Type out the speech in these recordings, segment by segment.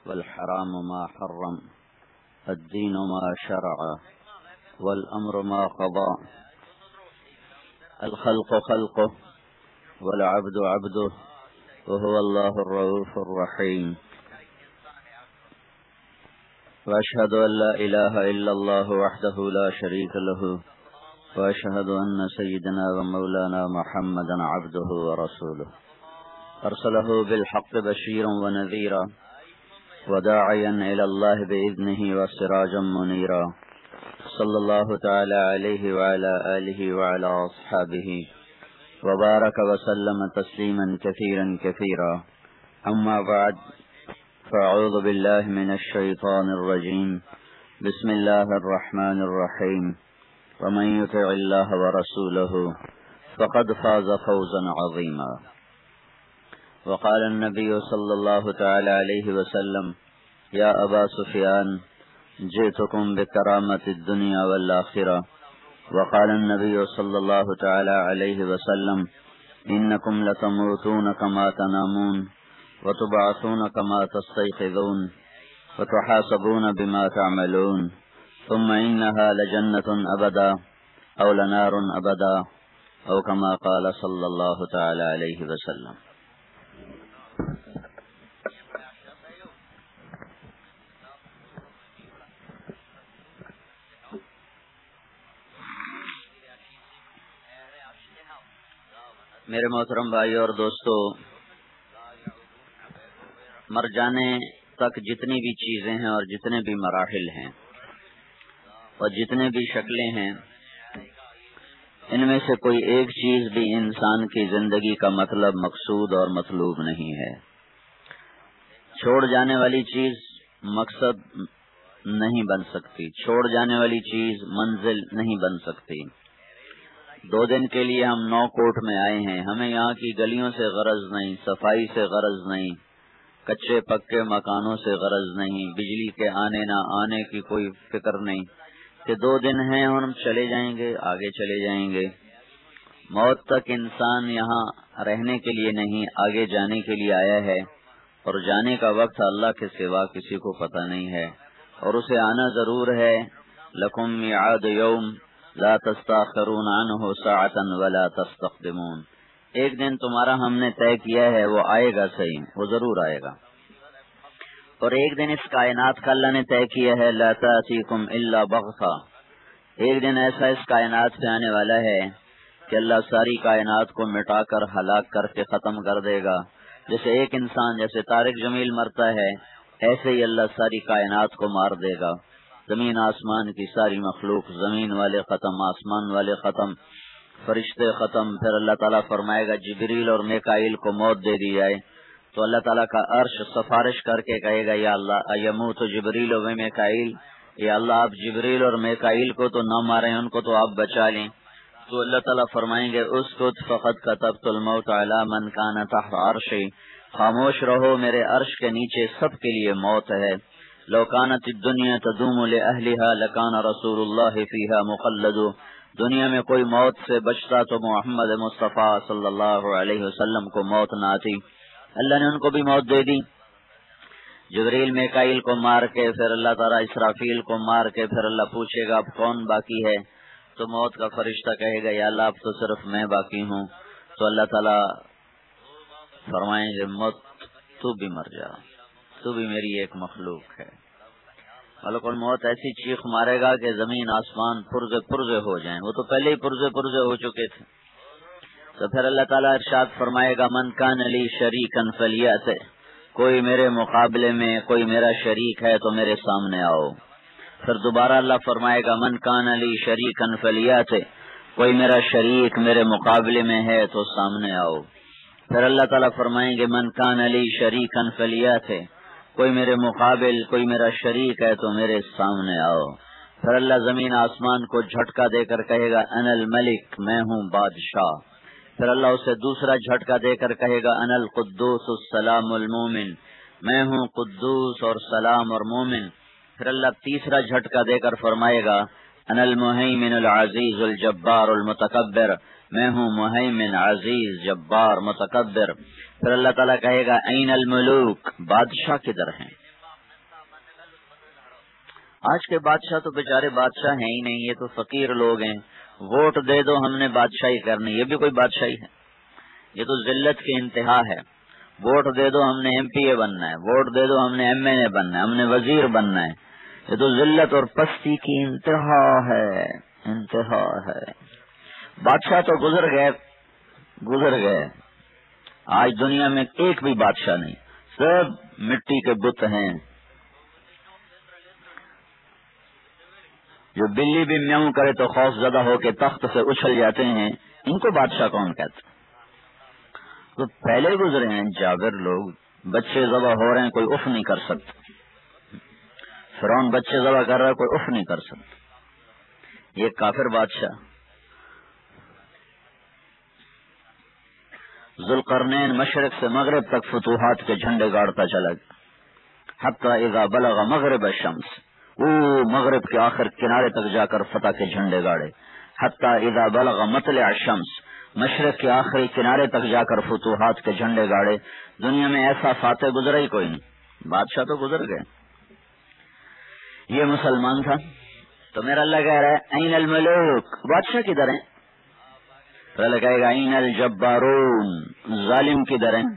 والحرام ما حرم، الدين ما شرع، والأمر ما قضى، الخلق خلقه والعبد عبده، وهو الله الرؤوف الرحيم. وأشهد أن لا إله إلا الله وحده لا شريك له، وأشهد أن سيدنا ومولانا محمدا عبده ورسوله، أرسله بالحق بشيرا ونذيرا وداعيا إلى الله بإذنه وسراجا منيرا، صلى الله تعالى عليه وعلى آله وعلى أصحابه وبارك وسلم تسليما كثيرا كثيرا. أما بعد، فأعوذ بالله من الشيطان الرجيم. بسم الله الرحمن الرحيم. ومن يطع الله ورسوله فقد فاز فوزا عظيما. وقال النبي صلى الله تعالى عليه وسلم: يا أبا سفيان، جئتكم بكرامة الدنيا والآخرة. وقال النبي صلى الله تعالى عليه وسلم: إنكم لتموتون كما تنامون، وتبعثون كما تستيقظون، وتحاسبون بما تعملون، ثم إنها لجنة أبدا أو لنار أبدا، أو كما قال صلى الله تعالى عليه وسلم. میرے محترم بھائی اور دوستو، مر جانے تک جتنی بھی چیزیں ہیں اور جتنے بھی مراحل ہیں اور جتنے بھی شکلیں ہیں، ان میں سے کوئی ایک چیز بھی انسان کی زندگی کا مطلب، مقصود اور مطلوب نہیں ہے. چھوڑ جانے والی چیز مقصد نہیں بن سکتی، چھوڑ جانے والی چیز منزل نہیں بن سکتی. 2 دن کے لیے ہم نو کوٹ میں آئے ہیں، ہمیں یہاں کی گلیوں سے غرض نہیں، صفائی سے غرض نہیں، کچے پکے مکانوں سے غرض نہیں، بجلی کے آنے نہ آنے کی کوئی فکر نہیں کہ 2 دن ہیں اور ہم چلے جائیں گے، آگے چلے جائیں گے. موت تک انسان یہاں رہنے کے لیے نہیں، آگے جانے کے لیے آیا ہے، اور جانے کا وقت اللہ کے سوا کسی کو پتہ نہیں ہے، اور اسے آنا ضرور ہے. لکم میعاد یوم لا تستاخرون عنہ ساعتا ولا تستقدمون. ایک دن تمہارا ہم نے طے کیا ہے، وہ آئے گا صحیح، وہ ضرور آئے گا. اور ایک دن اس کائنات کا اللہ نے طے کیا ہے، لا تأتیکم الا بغتہ. ایک دن ایسا اس کائنات پہ آنے والا ہے کہ اللہ ساری کائنات کو مٹا کر، ہلاک کر کے ختم کر دے گا. جیسے ایک انسان، جیسے طارق جمیل مرتا ہے، ایسے ہی اللہ ساری کائنات کو مار دے گا. زمین آسمان کی ساری مخلوق، زمین والے ختم، آسمان والے ختم، فرشتے ختم. پھر اللہ تعالیٰ فرمائے گا جبریل اور میکائیل کو موت دے دی جائے، تو اللہ تعالیٰ کا عرش سفارش کر کے کہے گا: یا اللہ یموت جبریل و میکائیل، یا اللہ آپ جبریل اور میکائیل کو تو نہ ماریں، ان کو تو آپ بچا لیں. تو اللہ تعالیٰ فرمائیں گے: اسکت فقد کتبت الموت علی من کان تحت عرشی. خاموش رہو، میرے عرش کے نیچے سب کے لیے موت ہے. لو کانت الدنیا تدوم لأہلها لکان رسول اللہ فیہا مخلد. دنیا میں کوئی موت سے بچتا تو محمد مصطفیٰ صلی اللہ علیہ وسلم کو موت نہ آتی. اللہ نے ان کو بھی موت دے دی. جبریل میکائیل کو مار کے، پھر اللہ تعالیٰ اسرافیل کو مار کے، پھر اللہ پوچھے گا اب کون باقی ہے؟ تو موت کا فرشتہ کہے گا: یا اللہ اب تو صرف میں باقی ہوں. تو اللہ تعالیٰ فرمائیں گے: موت تو بھی مر جا، تو بھی میری ایک مخلوق ہے. ملک الموت ایسی چیخ مارے گا کہ زمین آسمان پرزے پرزے ہو جائیں. وہ تو پہلے ہی پرزے پرزے ہو چکے تھے. تو پھر اللہ تعالیٰ ارشاد فرمائے گا: من کان لی شریکا فلیأت. کوئی میرے مقابلے میں، کوئی میرا شریک ہے تو میرے سامنے آؤ. پھر دوبارہ اللہ فرمائے گا: من کان لی شریکا فلیأت. کوئی میرا شریک میرے مقابلے میں ہے تو سامنے آؤ. پھر اللہ تعالیٰ فرمائیں گے: من کان لی شریکا فلیأت. کوئی میرے مقابل، کوئی میرا شریک ہے تو میرے سامنے آؤ. پھر اللہ زمین آسمان کو جھٹکا دے کر کہے گا: انا الملک، میں ہوں بادشاہ. پھر اللہ اسے دوسرا جھٹکا دے کر کہے گا: انا القدوس السلام المومن، میں ہوں قدوس اور سلام اور مومن. پھر اللہ تیسرا جھٹکا دے کر فرمائے گا: انا المہیمن العزیز الجبار المتکبر، میں ہوں مہیمن عزیز جبار متکبر. پھر اللہ تعالیٰ کہے گا: این الملوک، بادشاہ کدھر ہیں؟ آج کے بادشاہ تو بیچارے بادشاہ ہیں ہی نہیں، یہ تو فقیر لوگ ہیں. ووٹ دے دو ہم نے بادشاہی کرنی، یہ بھی کوئی بادشاہی ہے؟ یہ تو ذلت کی انتہا ہے. ووٹ دے دو ہم نے ایم پی اے بننا ہے، ووٹ دے دو ہم نے ایم این اے بننا ہے، ہم نے وزیر بننا ہے. یہ تو ذلت اور پستی کی انتہا ہے، انتہا ہے. بادشاہ تو گزر گئے. آج دنیا میں ایک بھی بادشاہ نہیں، سب مٹی کے بت ہیں. جو بلی بھی میاؤں کرے تو خوف زدہ ہو کے تخت سے اچھل جاتے ہیں، ان کو بادشاہ کون کہتے؟ تو پہلے گزرے ہیں جابر لوگ، بچے ذبح ہو رہے ہیں، کوئی اف نہیں کر سکتا. فرعون بچے ذبح کر رہا ہے، کوئی اف نہیں کر سکتا. یہ کافر بادشاہ ذوالقرنین مشرق سے مغرب تک فتوحات کے جھنڈے گاڑتا چلا گیا. حتی اذا بلغ مغرب الشمس، وہ مغرب کے آخر کنارے تک جا کر فتح کے جھنڈے گاڑے. حتی اذا بلغ مطلع الشمس، مشرق کے آخری کنارے تک جا کر فتوحات کے جھنڈے گاڑے. دنیا میں ایسا فاتح گزرا ہی کوئی نہیں، بادشاہ تو گزر گئے. یہ مسلمان تھا تو میرا اللہ کہہ رہا ہے این الملوک، بادشاہ کدھر ہیں؟ پھر اللہ کہے گا این الجبارون، ظالم کدھر ہیں؟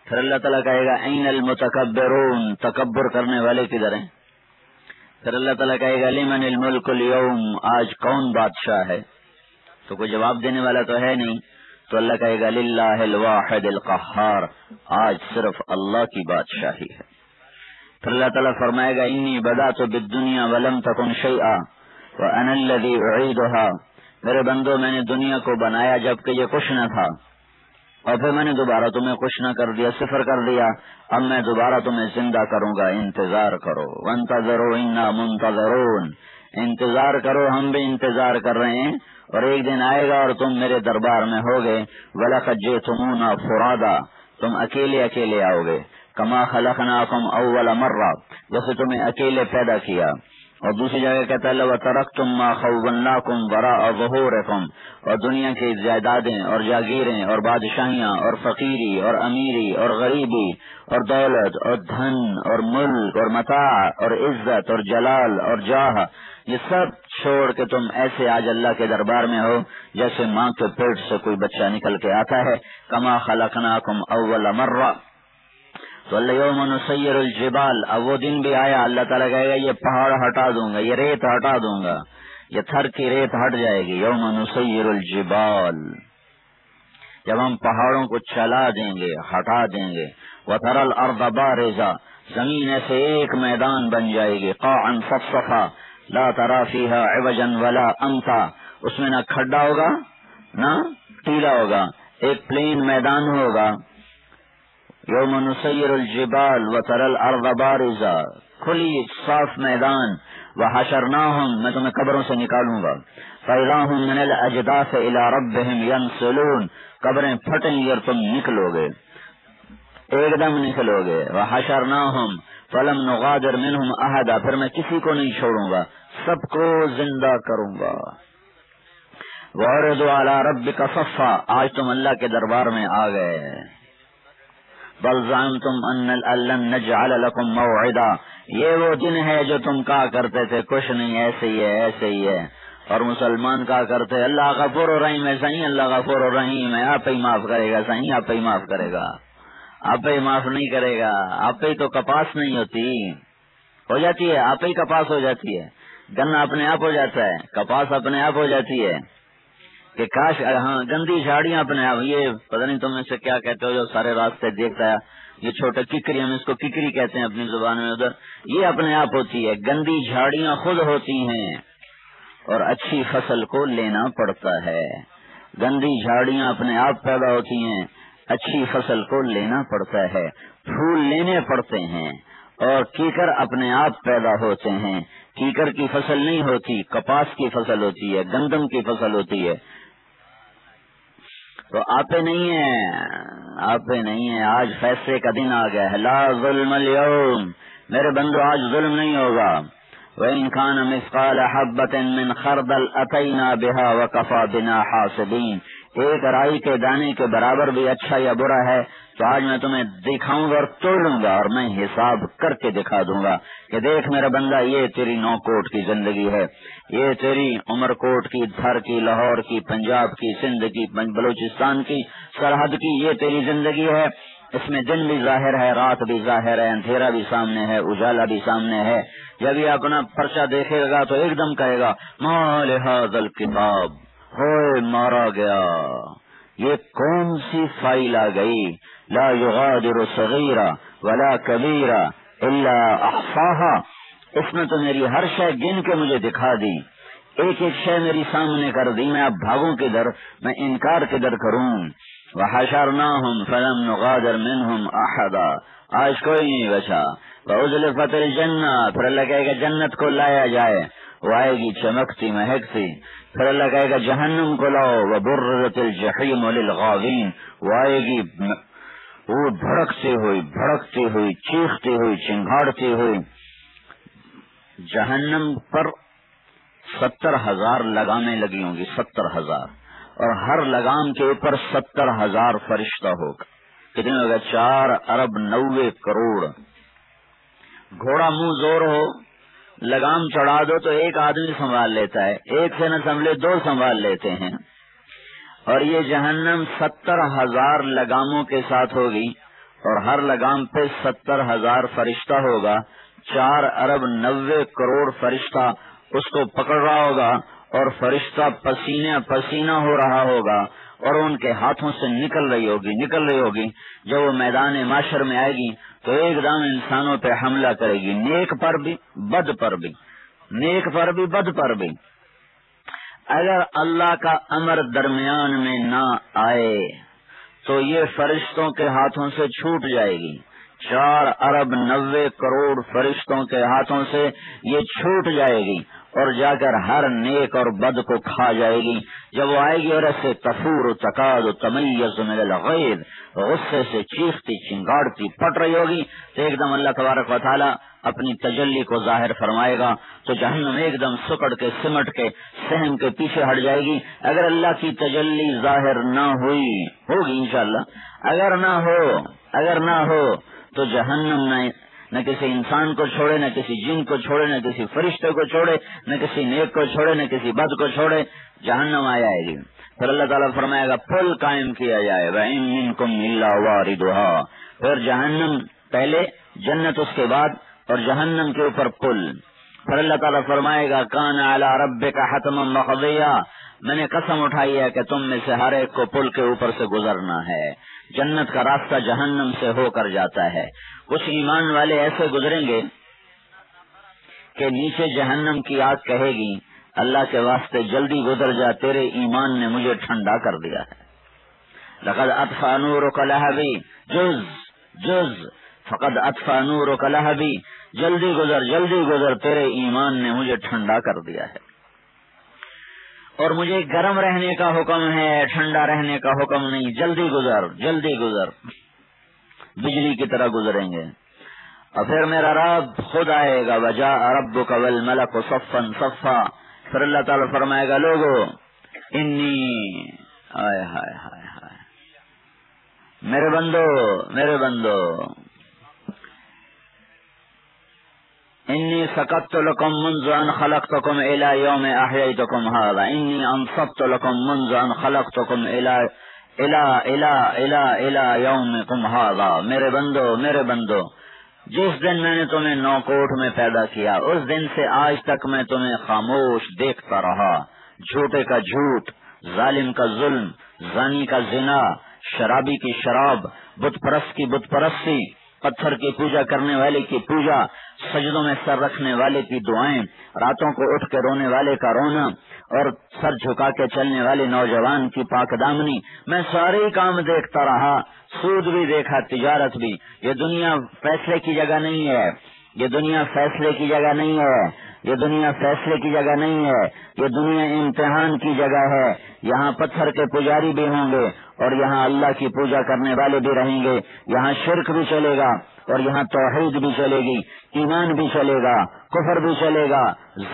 پھر اللہ تعالیٰ کہے گا این المتکبرون، تکبر کرنے والے کدھر ہیں؟ پھر اللہ تعالیٰ کہے گا لمن الملک اليوم، آج کون بادشاہ ہے؟ تو کوئی جواب دینے والا تو ہے نہیں. تو اللہ کہے گا للہ الواحد القہار، آج صرف اللہ کی بادشاہی ہے. پھر اللہ تعالیٰ فرمائے گا انی بدأت بالدنیا ولم تکن شیئا وانا الذی اعیدها، میرے بندو میں نے دنیا کو بنایا جبکہ یہ کچھ نہ تھا، اور پھر میں نے دوبارہ تمہیں کچھ نہ کر دیا، صفر کر دیا. اب میں دوبارہ تمہیں زندہ کروں گا، انتظار کرو. وانتظروا انا منتظرون، انتظار کرو، ہم بھی انتظار کر رہے ہیں. اور ایک دن آئے گا اور تم میرے دربار میں ہوگے. وَلَقَدْ جِئْتُمُونَا فُرَادًا، تم اکیلے اکیلے آؤ گے. کما خلقناکم اول مرہ، جیسے تمہیں اکیلے پیدا کیا. اور دوسری جگہ کہتا ہے وَتَرَكْتُمْ مَا خَوَّلْنَاكُمْ وَرَاءَ ظُهُورِكُمْ، اور دنیا کی جائیدادیں اور جاگیریں اور بادشاہیاں اور فقیری اور امیری اور غریبی اور دولت اور دھن اور ملک اور متاع اور عزت اور جلال اور جاہ، یہ سب چھوڑ کے تم ایسے آج اللہ کے دربار میں ہو جیسے ماں کے پیٹ سے کوئی بچہ نکل کے آتا ہے. کما خلقناکم اول مرہ. تو اللہ یوم نسیر الجبال، اب وہ دن بھی آیا، اللہ تعالیٰ کہے گا یہ پہاڑ ہٹا دوں گا، یہ ریت ہٹا دوں گا، یہ تھر کی ریت ہٹ جائے گی. یوم نسیر الجبال، جب ہم پہاڑوں کو چلا دیں گے، ہٹا دیں گے. وتری الارض بارزا، زمین ایسے ایک میدان بن جائے گی. قاعا صفصفا لا تری فیہا عوجا ولا امتا، اس میں نہ کھڈا ہوگا نہ ٹیلا ہوگا، ایک پلین میدان ہوگا. یوم نسیر الجبال وتری الارض بارزا، کھلی صاف میدان. وحشرناہم، میں تمہیں قبروں سے نکالوں گا. فاذا ھم من الاجداث الى ربهم ينسلون، قبریں پھٹیں گی اور تم نکلو گے، ایک دم نکلو گے. وحشرناہم فلم نغادر منہم احدا، پھر میں کسی کو نہیں چھوڑوں گا، سب کو زندہ کروں گا. وعرضوا علی ربک صفا، آج تم اللہ کے دربار میں آ گئے. بل زعمتم ان لن نجعل لكم موعدا، یہ وہ دن ہے جو تم کہا کرتے تھے کچھ نہیں، ایسے ہی ہے ایسے ہی ہے. اور مسلمان کہا کرتے اللہ غفور الرحیم ہے. صحیح، اللہ غفور الرحیم ہے، آپ ہی معاف کرے گا. صحیح، آپ ہی معاف کرے گا، آپ ہی معاف نہیں کرے گا. آپ ہی تو کپاس نہیں ہوتی، ہو جاتی ہے، آپ ہی کپاس ہو جاتی ہے. گنا اپنے آپ ہو جاتا ہے، کپاس اپنے آپ ہو جاتی ہے. کہ کاش، ہاں، گندی جھاڑیاں اپنے آپ، یہ پتہ نہیں تم میں سے کیا کہتے ہو جو سارے راستے دیکھتا ہے، یہ چھوٹے ککری، ہم اس کو ککری کہتے ہیں اپنی زبان میں ادھر، یہ اپنے آپ ہوتی ہے. گندی جھاڑیاں خود ہوتی ہیں اور اچھی فصل کو لینا پڑتا ہے. گندی جھاڑیاں اپنے آپ پیدا ہوتی ہیں، اچھی فصل کو لینا پڑتا ہے، پھول لینے پڑتے ہیں. اور کیکر اپنے آپ پیدا ہوتے ہیں، کیکر کی فصل نہیں ہوتی، کپاس کی فصل ہوتی ہے، گندم کی فصل ہوتی ہے. تو آپے نہیں ہیں، آپے نہیں ہیں. آج فیصلے کا دن آ گیا ہے. لا ظلم اليوم، میرے بندو آج ظلم نہیں ہوگا. وَإِن كَانَ مِثْقَالَ حَبَّةٍ مِّنْ خَرْدَلٍ أَتَيْنَا بِهَا وَكَفَى بِنَا حَاسِبِينَ، ایک رائی کے دانے کے برابر بھی اچھا یا برا ہے تو آج میں تمہیں دکھاؤں گا اور تولوں گا اور میں حساب کر کے دکھا دوں گا کہ دیکھ میرا بندہ، یہ تیری 9 کوٹ کی زندگی ہے، یہ تیری عمر کوٹ کی، دھر کی، لاہور کی، پنجاب کی، سندھ کی، بلوچستان کی، سرحد کی، یہ تیری زندگی ہے۔ اس میں دن بھی ظاہر ہے، رات بھی ظاہر ہے، اندھیرا بھی سامنے ہے، اجالا بھی سامنے ہے۔ جب یہ اپنا پرچہ دیکھے گا تو ایک دم کہے گا ما لہذا الکتاب، ہوئے مارا گیا، یہ کون سی فائل آ گئی، لا یغادر صغیرہ ولا کبیرہ الا احصاها، اس میں تو میری ہر شے گن کے مجھے دکھا دی، ایک ایک شے میری سامنے کر دی، میں اب بھاگوں کدھر، میں انکار کدھر کروں۔ وحشرناہم فلم نغادر منہم احدا، آج کوئی نہیں بچا۔ وازلفت الجنہ، پھر اللہ کہے گا جنت کو لایا جائے، وہ آئے گی چمکتی مہکتی۔ پھر اللہ کہے گا جہنم کو لاؤ، وبرزت الجحیم للغاوین، وہ آئے گی وہ بھڑکتی ہوئی چیختی ہوئی چنگھاڑتی ہوئی۔ جہنم پر 70,000 لگامیں لگی ہوں گی، 70,000، اور ہر لگام کے اوپر 70,000 فرشتہ ہوگا۔ کتنے ہوگا؟ 4,90 کروڑ۔ گھوڑا منہ زور ہو، لگام چڑھا دو تو ایک آدمی سنبھال لیتا ہے، ایک سے نہ سنبھلے 2 سنبھال لیتے ہیں، اور یہ جہنم 70,000 لگاموں کے ساتھ ہوگی، اور ہر لگام پہ 70,000 فرشتہ ہوگا۔ 4,90 کروڑ فرشتہ اس کو پکڑ رہا ہوگا، اور فرشتہ پسینہ پسینہ ہو رہا ہوگا، اور ان کے ہاتھوں سے نکل رہی ہوگی۔ جب وہ میدان معاشر میں آئے گی تو ایک دم انسانوں پہ حملہ کرے گی، نیک پر بھی بد پر بھی، نیک پر بھی بد پر بھی۔ اگر اللہ کا امر درمیان میں نہ آئے تو یہ فرشتوں کے ہاتھوں سے چھوٹ جائے گی، 4,90 کروڑ فرشتوں کے ہاتھوں سے یہ چھوٹ جائے گی، اور جا کر ہر نیک اور بد کو کھا جائے گی۔ جب وہ آئے گی اور ایسے تفور تکاد تمیز من الغیظ، غصے سے چیختی چنگاڑتی پھٹ رہی ہوگی، تو ایک دم اللہ تبارک و تعالی اپنی تجلی کو ظاہر فرمائے گا، تو جہنم ایک دم سکڑ کے سمٹ کے سہم کے پیچھے ہٹ جائے گی۔ اگر اللہ کی تجلی ظاہر نہ ہوگی انشاءاللہ، اگر نہ ہو تو جہنم نہ کسی انسان کو چھوڑے، نہ کسی جن کو چھوڑے، نہ کسی فرشتے کو چھوڑے، نہ کسی نیک کو چھوڑے، نہ کسی بد کو چھوڑے، جہنم آ جائے گی۔ پھر اللہ تعالیٰ فرمائے گا پل قائم کیا جائے، وَإِن مِّنكُمْ إِلَّا وَارِدُهَا، پھر جہنم پہلے، جنت اس کے بعد، اور جہنم کے اوپر پل۔ پھر اللہ تعالیٰ فرمائے گا کان علی ربک حتما مقضیا، میں نے قسم اٹھائی ہے کہ تم میں سے ہر ایک کو پل کے اوپر سے گزرنا ہے۔ جنت کا راستہ جہنم سے ہو کر جاتا ہے۔ کچھ ایمان والے ایسے گزریں گے کہ نیچے جہنم کی آگ کہے گی اللہ کے واسطے جلدی گزر جا، تیرے ایمان نے مجھے ٹھنڈا کر دیا ہے۔ لقد اطفأ نورک لہبی، جز فقد اطفأ نورک لہبی، جلدی گزر، تیرے ایمان نے مجھے ٹھنڈا کر دیا ہے۔ اور مجھے گرم رہنے کا حکم ہے، ٹھنڈا رہنے کا حکم نہیں، جلدی گزر، بجلی کی طرح گزریں گے۔ اور پھر میرا رب خود آئے گا، وجاء ربک والملک صفا صفا، پھر اللہ تعالیٰ فرمائے گا لوگو انی، ہائے ہائے ہائے ہائے، میرے بندو انی سکت لکم منذ ان خلقتکم الی یوم احییتکم هذا، انی انصبت لکم منذ ان خلقتکم الی یومکم هذا، میرے بندو جس دن میں نے تمہیں 9 کوٹ میں پیدا کیا، اس دن سے آج تک میں تمہیں خاموش دیکھتا رہا، جھوٹے کا جھوٹ، ظالم کا ظلم، زانی کا زنا، شرابی کی شراب، بت پرست کی بت پرستی، پتھر کی پوجا کرنے والے کی پوجا، سجدوں میں سر رکھنے والے کی دعائیں، راتوں کو اٹھ کے رونے والے کا رونا، اور سر جھکا کے چلنے والے نوجوان کی پاک دامنی، میں سارے ہی کام دیکھتا رہا، سود بھی دیکھا، تجارت بھی۔ یہ دنیا فیصلے کی جگہ نہیں ہے، یہ دنیا فیصلے کی جگہ نہیں ہے، یہ دنیا فیصلے کی جگہ نہیں ہے، یہ دنیا امتحان کی جگہ ہے۔ یہاں پتھر کے پجاری بھی ہوں گے، اور یہاں اللہ کی پوجا کرنے والے بھی رہیں گے، یہاں شرک بھی چلے گا، اور یہاں توحید بھی چلے گی، ایمان بھی چلے گا، کفر بھی چلے گا،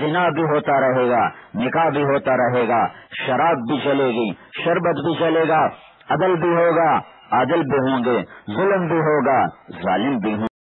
زنا بھی ہوتا رہے گا، نکاح بھی ہوتا رہے گا، شراب بھی چلے گی، شربت بھی چلے گا، عدل بھی ہوگا، عادل بھی ہوں گے، ظلم بھی ہوگا، ظالم بھی ہوں